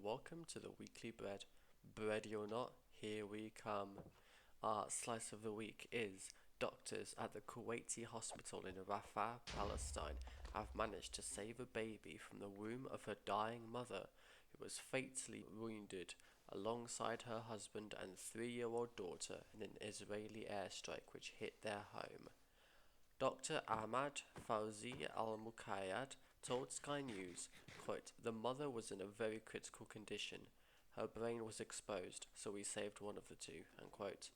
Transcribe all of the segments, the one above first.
welcome to the weekly bread. Bready or not, here we come. Our slice of the week is doctors at the Kuwaiti hospital in Rafah, Palestine, have managed to save a baby from the womb of her dying mother, who was fatally wounded alongside her husband and 3-year-old daughter in an Israeli airstrike which hit their home. Dr. Ahmad Fauzi al-Muqayyad told Sky News, quote, "The mother was in a very critical condition. Her brain was exposed, so we saved one of the two," unquote.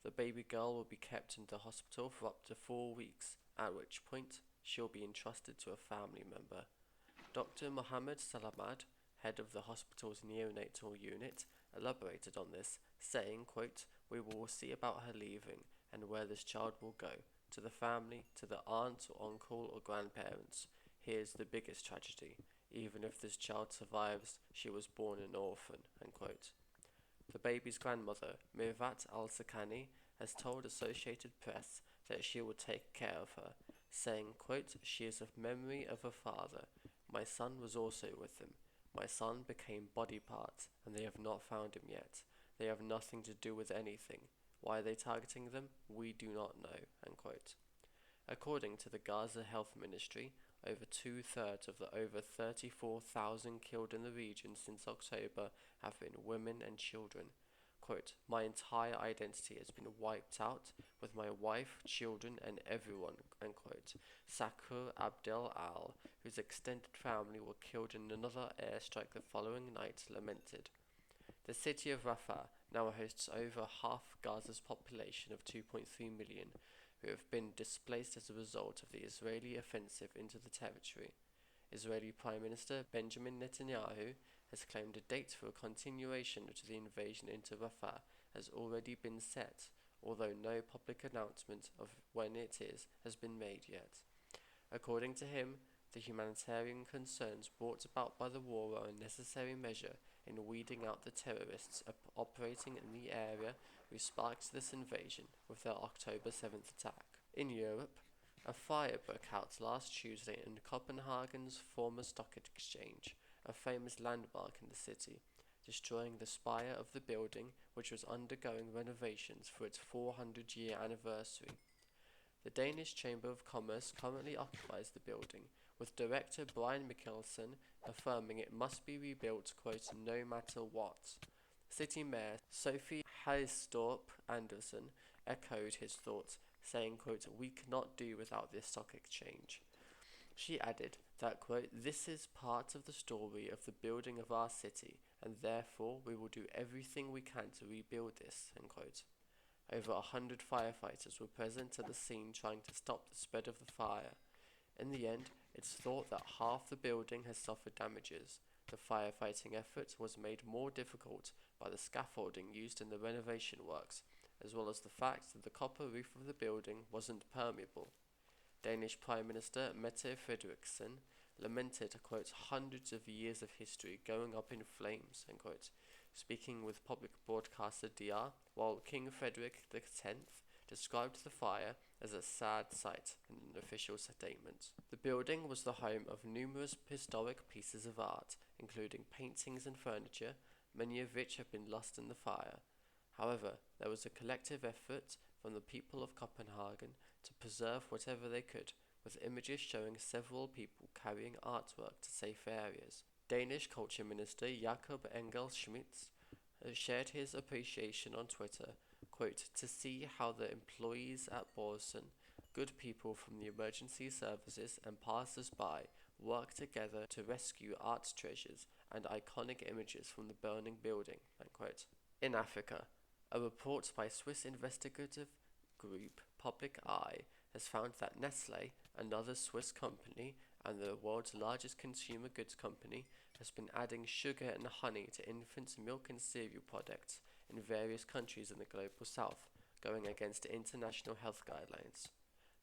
The baby girl will be kept in the hospital for up to 4 weeks, at which point she'll be entrusted to a family member. Dr. Mohammed Salamad, head of the hospital's neonatal unit, elaborated on this, saying, quote, "We will see about her leaving and where this child will go, to the family, to the aunt or uncle or grandparents. Here's the biggest tragedy. Even if this child survives, she was born an orphan," unquote. The baby's grandmother, Mirvat al-Sakani, has told Associated Press that she will take care of her, saying, quote, "She is a memory of her father. My son was also with him. My son became body parts, and they have not found him yet. They have nothing to do with anything. Why are they targeting them? We do not know," unquote. According to the Gaza Health Ministry, over two-thirds of the over 34,000 killed in the region since October have been women and children. Quote, "My entire identity has been wiped out, with my wife, children, and everyone," unquote. Sakur Abdel Al, whose extended family were killed in another airstrike the following night, lamented. The city of Rafah now hosts over half Gaza's population of 2.3 million, who have been displaced as a result of the Israeli offensive into the territory. Israeli Prime Minister Benjamin Netanyahu has claimed a date for a continuation of the invasion into Rafah has already been set, although no public announcement of when it is has been made yet. According to him, the humanitarian concerns brought about by the war are a necessary measure in weeding out the terrorists operating in the area who sparked this invasion with their October 7th attack. In Europe, a fire broke out last Tuesday in Copenhagen's former stock exchange, a famous landmark in the city, destroying the spire of the building which was undergoing renovations for its 400-year anniversary. The Danish Chamber of Commerce currently occupies the building, with director Brian Mikkelsen affirming it must be rebuilt, quote, "no matter what." City Mayor Sophie Heistorp Andersen echoed his thoughts, saying, quote, "We cannot do without this stock exchange." She added that, quote, "This is part of the story of the building of our city, and therefore we will do everything we can to rebuild this," unquote. Over 100 firefighters were present at the scene trying to stop the spread of the fire. In the end, it's thought that half the building has suffered damages. The firefighting effort was made more difficult by the scaffolding used in the renovation works, as well as the fact that the copper roof of the building wasn't permeable. Danish Prime Minister Mette Frederiksen lamented, quote, "hundreds of years of history going up in flames," unquote, speaking with public broadcaster DR, while King Frederick X described the fire as a sad sight in an official statement. The building was the home of numerous historic pieces of art, including paintings and furniture, many of which have been lost in the fire. However, there was a collective effort from the people of Copenhagen to preserve whatever they could, with images showing several people carrying artwork to safe areas. Danish Culture Minister Jakob Engel-Schmidt shared his appreciation on Twitter, quote, "To see how the employees at Borsen, good people from the emergency services and passers-by work together to rescue art treasures and iconic images from the burning building," unquote. In Africa, a report by Swiss investigative group Public Eye has found that Nestlé, another Swiss company and the world's largest consumer goods company, has been adding sugar and honey to infants' milk and cereal products in various countries in the global south, going against international health guidelines.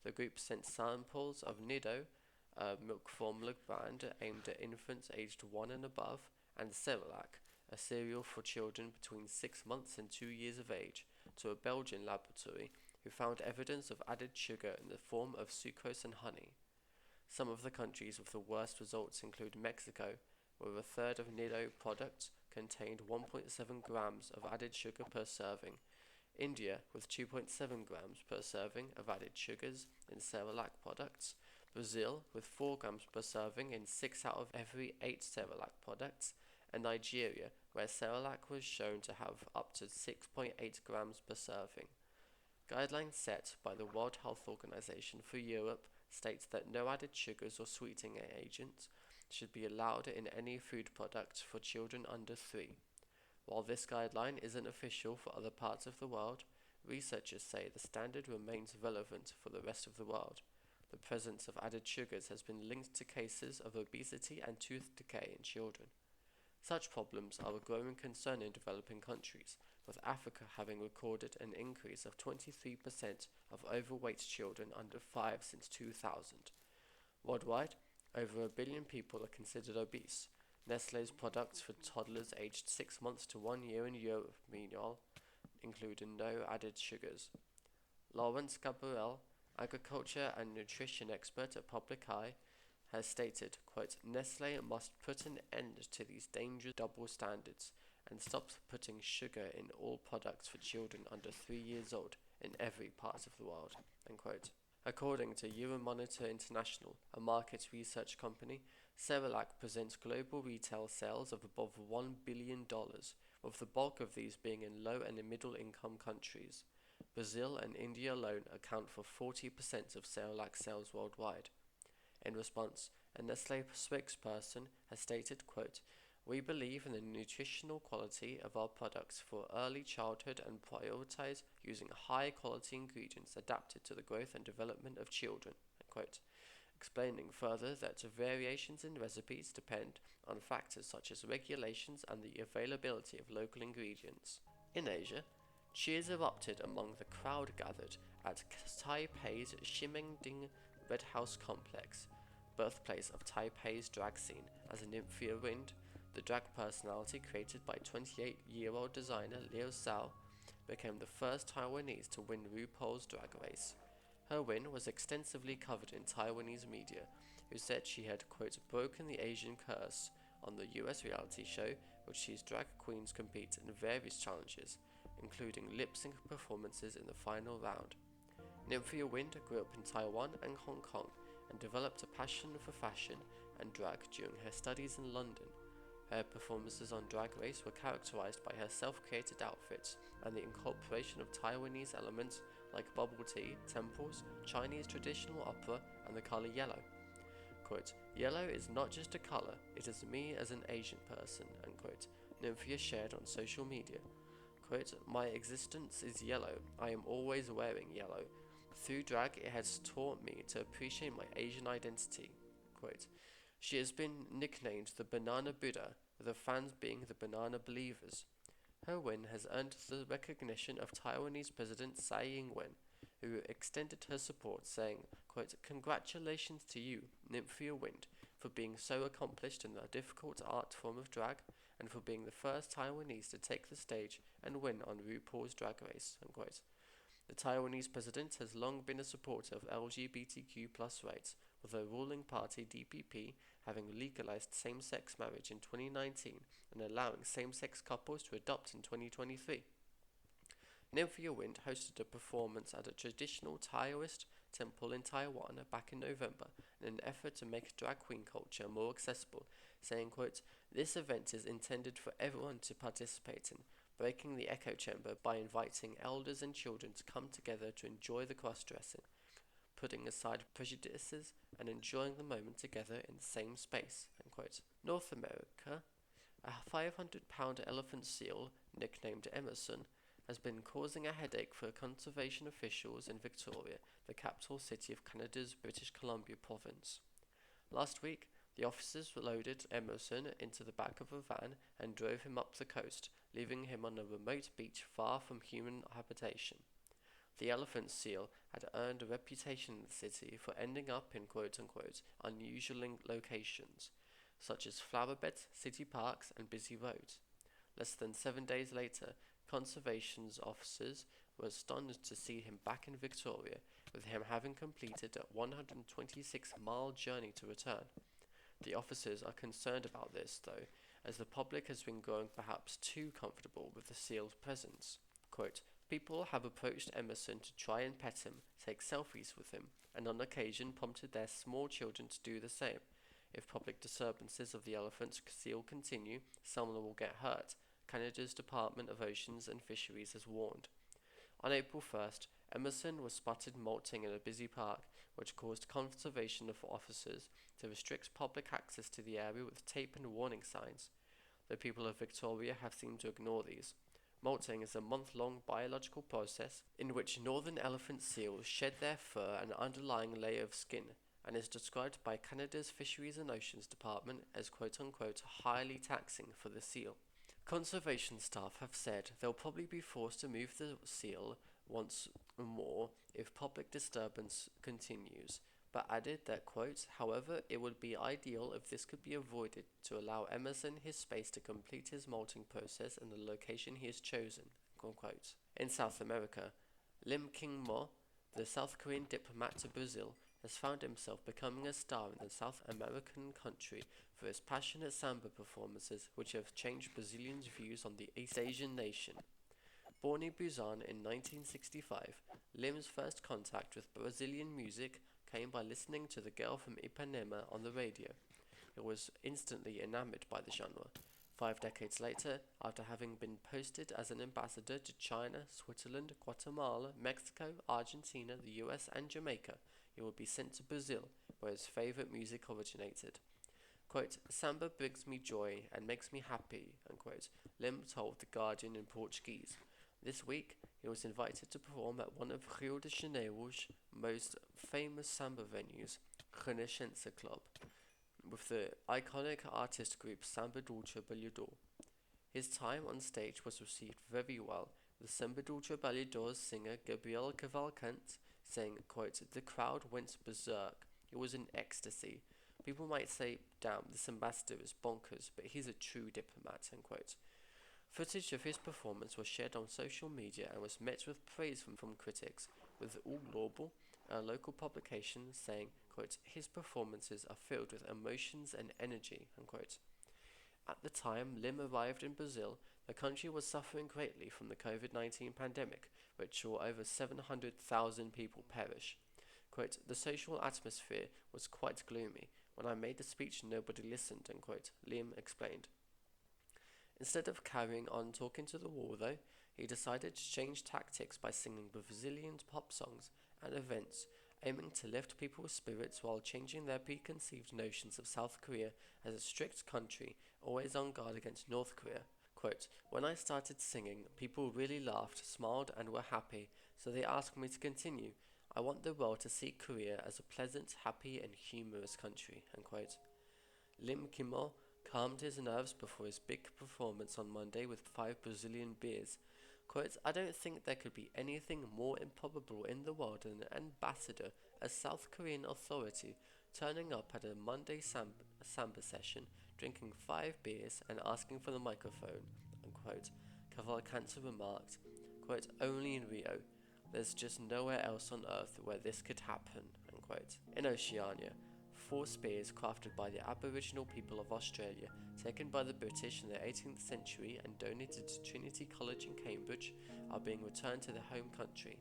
The group sent samples of Nido, a milk formula brand aimed at infants aged 1 and above, and Cerelac, a cereal for children between 6 months and 2 years of age, to a Belgian laboratory who found evidence of added sugar in the form of sucrose and honey. Some of the countries with the worst results include Mexico, where a third of Nido products contained 1.7 grams of added sugar per serving. India with 2.7 grams per serving of added sugars in Cerelac products. Brazil with 4 grams per serving in 6 out of every 8 Cerelac products. And Nigeria, where Cerelac was shown to have up to 6.8 grams per serving. Guidelines set by the World Health Organization for Europe states that no added sugars or sweetening agents should be allowed in any food product for children under 3. While this guideline isn't official for other parts of the world, researchers say the standard remains relevant for the rest of the world. The presence of added sugars has been linked to cases of obesity and tooth decay in children. Such problems are a growing concern in developing countries, with Africa having recorded an increase of 23% of overweight children under 5 since 2000. Worldwide, over a billion people are considered obese. Nestlé's products for toddlers aged 6 months to 1 year in Europe, meanwhile, include no added sugars. Lawrence Gabriel, agriculture and nutrition expert at Public Eye, has stated, quote, Nestlé must put an end to these dangerous double standards and stop putting sugar in all products for children under 3 years old in every part of the world, end quote. According to Euromonitor International, a market research company, Cerelac presents global retail sales of above $1 billion, with the bulk of these being in low and middle income countries. Brazil and India alone account for 40% of Cerelac sales worldwide. In response, a Nestlé spokesperson has stated, quote, we believe in the nutritional quality of our products for early childhood and prioritize using high-quality ingredients adapted to the growth and development of children, end quote. Explaining further that variations in recipes depend on factors such as regulations and the availability of local ingredients. In Asia, cheers erupted among the crowd gathered at Taipei's Ximending Red House Complex, birthplace of Taipei's drag scene, as Nymphia Wind, the drag personality created by 28-year-old designer Liu Xiao, became the first Taiwanese to win RuPaul's Drag Race. Her win was extensively covered in Taiwanese media, who said she had, quote, broken the Asian curse on the US reality show, which sees drag queens compete in various challenges, including lip-sync performances in the final round. Nymphia Wind grew up in Taiwan and Hong Kong and developed a passion for fashion and drag during her studies in London. Her performances on Drag Race were characterized by her self-created outfits and the incorporation of Taiwanese elements like bubble tea, temples, Chinese traditional opera, and the color yellow. Quote, yellow is not just a color, it is me as an Asian person, unquote, Nymphia shared on social media. Quote, my existence is yellow, I am always wearing yellow. Through drag, it has taught me to appreciate my Asian identity. Quote, she has been nicknamed the Banana Buddha, with the fans being the Banana Believers. Her win has earned the recognition of Taiwanese President Tsai Ing-wen, who extended her support, saying, quote, congratulations to you, Nymphia Wind, for being so accomplished in the difficult art form of drag, and for being the first Taiwanese to take the stage and win on RuPaul's Drag Race, unquote. The Taiwanese president has long been a supporter of LGBTQ+ rights, with the ruling party DPP having legalized same-sex marriage in 2019 and allowing same-sex couples to adopt in 2023. Nymphia Wind hosted a performance at a traditional Taoist temple in Taiwan back in November in an effort to make drag queen culture more accessible, saying, quote, this event is intended for everyone to participate in, breaking the echo chamber by inviting elders and children to come together to enjoy the cross-dressing, putting aside prejudices and enjoying the moment together in the same space, end quote. North America, a 500-pound elephant seal, nicknamed Emerson, has been causing a headache for conservation officials in Victoria, the capital city of Canada's British Columbia province. Last week, the officers loaded Emerson into the back of a van and drove him up the coast, leaving him on a remote beach far from human habitation. The elephant seal had earned a reputation in the city for ending up in quote-unquote unusual locations, such as flowerbeds, city parks, and busy roads. Less than 7 days later, conservation officers were stunned to see him back in Victoria, with him having completed a 126-mile journey to return. The officers are concerned about this, though, as the public has been growing perhaps too comfortable with the seal's presence. Quote, people have approached Emerson to try and pet him, take selfies with him, and on occasion prompted their small children to do the same. If public disturbances of the elephant seal continue, someone will get hurt, Canada's Department of Oceans and Fisheries has warned. On April 1st, Emerson was spotted molting in a busy park, which caused conservation officers to restrict public access to the area with tape and warning signs. The people of Victoria have seemed to ignore these. Molting is a month-long biological process in which northern elephant seals shed their fur and underlying layer of skin, and is described by Canada's Fisheries and Oceans Department as quote-unquote highly taxing for the seal. Conservation staff have said they'll probably be forced to move the seal once more if public disturbance continues, but added that, quote, however, it would be ideal if this could be avoided to allow Emerson his space to complete his molting process in the location he has chosen, unquote. In South America, Lim King Mo, the South Korean diplomat to Brazil, has found himself becoming a star in the South American country for his passionate samba performances, which have changed Brazilians' views on the East Asian nation. Born in Busan in 1965, Lim's first contact with Brazilian music came by listening to The Girl from Ipanema on the radio. He was instantly enamored by the genre. 5 decades later, after having been posted as an ambassador to China, Switzerland, Guatemala, Mexico, Argentina, the US, and Jamaica, he will be sent to Brazil, where his favorite music originated. Quote, samba brings me joy and makes me happy, unquote, Lim told The Guardian in Portuguese. This week, he was invited to perform at one of Rio de Janeiro's most famous samba venues, Renascença Club, with the iconic artist group Samba do Trabalhador. His time on stage was received very well, with Samba do Trabalhador's singer Gabriel Cavalcante saying, quote, the crowd went berserk. It was in ecstasy. People might say, damn, this ambassador is bonkers, but he's a true diplomat, unquote. Footage of his performance was shared on social media and was met with praise from critics, with All Global, a local publication, saying, quote, his performances are filled with emotions and energy, unquote. At the time Lim arrived in Brazil, the country was suffering greatly from the COVID-19 pandemic, which saw over 700,000 people perish. Quote, the social atmosphere was quite gloomy. When I made the speech, nobody listened, unquote, Lim explained. Instead of carrying on talking to the wall, though, he decided to change tactics by singing Brazilian pop songs at events, aiming to lift people's spirits while changing their preconceived notions of South Korea as a strict country, always on guard against North Korea. Quote, when I started singing, people really laughed, smiled, and were happy, so they asked me to continue. I want the world to see Korea as a pleasant, happy, and humorous country, unquote. Lim Kimo calmed his nerves before his big performance on Monday with 5 Brazilian beers. Quote, I don't think there could be anything more improbable in the world than an ambassador, a South Korean authority, turning up at a Monday samba session, drinking 5 beers and asking for the microphone, unquote. Cavalcante remarked, quote, only in Rio. There's just nowhere else on earth where this could happen, unquote. In Oceania, 4 spears crafted by the Aboriginal people of Australia, taken by the British in the 18th century and donated to Trinity College in Cambridge, are being returned to their home country.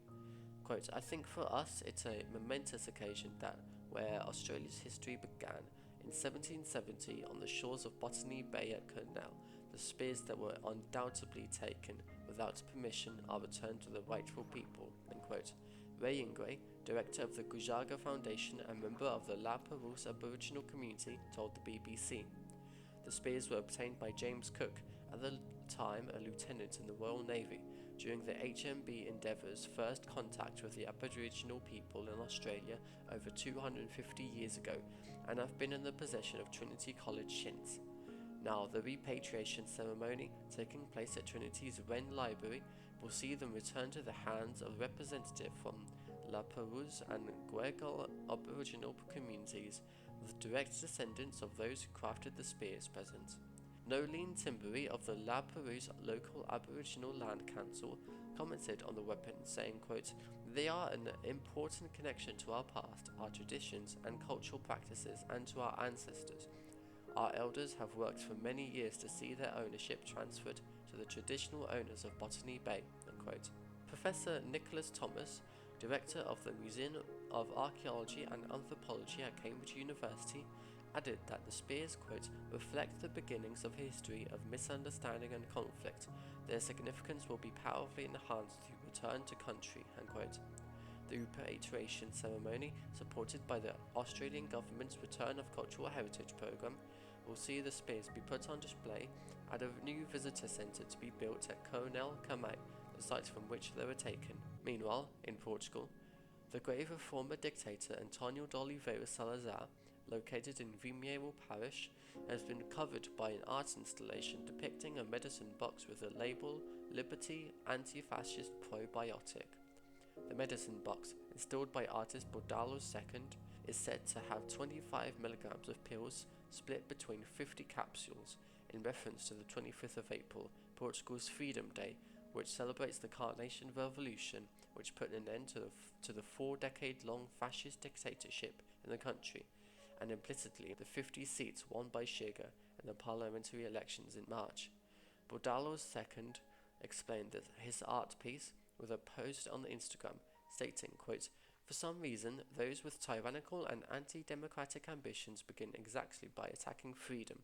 Quote, I think for us it's a momentous occasion that where Australia's history began. In 1770, on the shores of Botany Bay at Cornell, the spears that were undoubtedly taken without permission are returned to the rightful people, unquote. Ray Ingray, director of the Gujaga Foundation and member of the La Perouse Aboriginal community, told the BBC. The spears were obtained by James Cook, at the time a lieutenant in the Royal Navy, during the HMB Endeavour's first contact with the Aboriginal people in Australia over 250 years ago, and have been in the possession of Trinity College since. Now, the repatriation ceremony, taking place at Trinity's Wren Library, will see them return to the hands of representatives from La Perouse and Gwegal Aboriginal communities, with direct descendants of those who crafted the spears present. Nolene Timbery of the La Perouse Local Aboriginal Land Council commented on the weapon, saying, quote, they are an important connection to our past, our traditions and cultural practices, and to our ancestors. Our elders have worked for many years to see their ownership transferred to the traditional owners of Botany Bay, unquote. Professor Nicholas Thomas, director of the Museum of Archaeology and Anthropology at Cambridge University, added that the spears, quote, reflect the beginnings of a history of misunderstanding and conflict. Their significance will be powerfully enhanced through return to country, unquote. The repatriation ceremony, supported by the Australian government's Return of Cultural Heritage program, will see the spears be put on display at a new visitor centre to be built at Coronel Camai, the site from which they were taken. Meanwhile, in Portugal, the grave of former dictator Antonio de Oliveira Salazar, located in Vimiero Parish, has been covered by an art installation depicting a medicine box with the label Liberty Anti-Fascist Probiotic. The medicine box, installed by artist Bordalo's II, is said to have 25 milligrams of pills split between 50 capsules, in reference to the 25th of April, Portugal's Freedom Day, which celebrates the Carnation Revolution, which put an end to the 4-decade-long fascist dictatorship in the country, and implicitly the 50 seats won by Chega in the parliamentary elections in March. Bordalo's II explained that his art piece with a post on Instagram stating, quote, "For some reason, those with tyrannical and anti-democratic ambitions begin exactly by attacking freedom,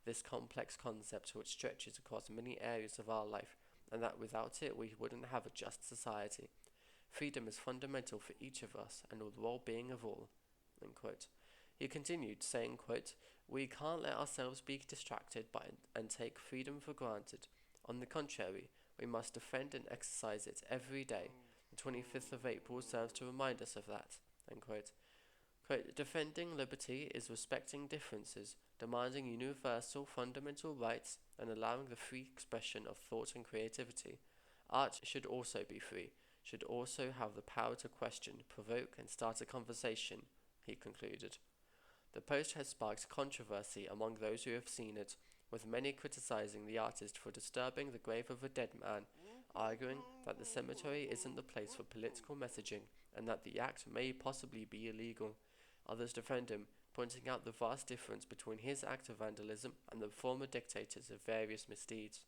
this complex concept which stretches across many areas of our life, and that without it we wouldn't have a just society. Freedom is fundamental for each of us and the well-being of all." Unquote. He continued, saying, quote, "We can't let ourselves be distracted by and take freedom for granted. On the contrary, we must defend and exercise it every day. The 25th of April serves to remind us of that." Unquote. Quote, "Defending liberty is respecting differences, demanding universal fundamental rights, and allowing the free expression of thought and creativity. Art should also be free, should also have the power to question, provoke, and start a conversation," he concluded. The post has sparked controversy among those who have seen it, with many criticizing the artist for disturbing the grave of a dead man, arguing that the cemetery isn't the place for political messaging and that the act may possibly be illegal. Others defend him, pointing out the vast difference between his act of vandalism and the former dictators of various misdeeds.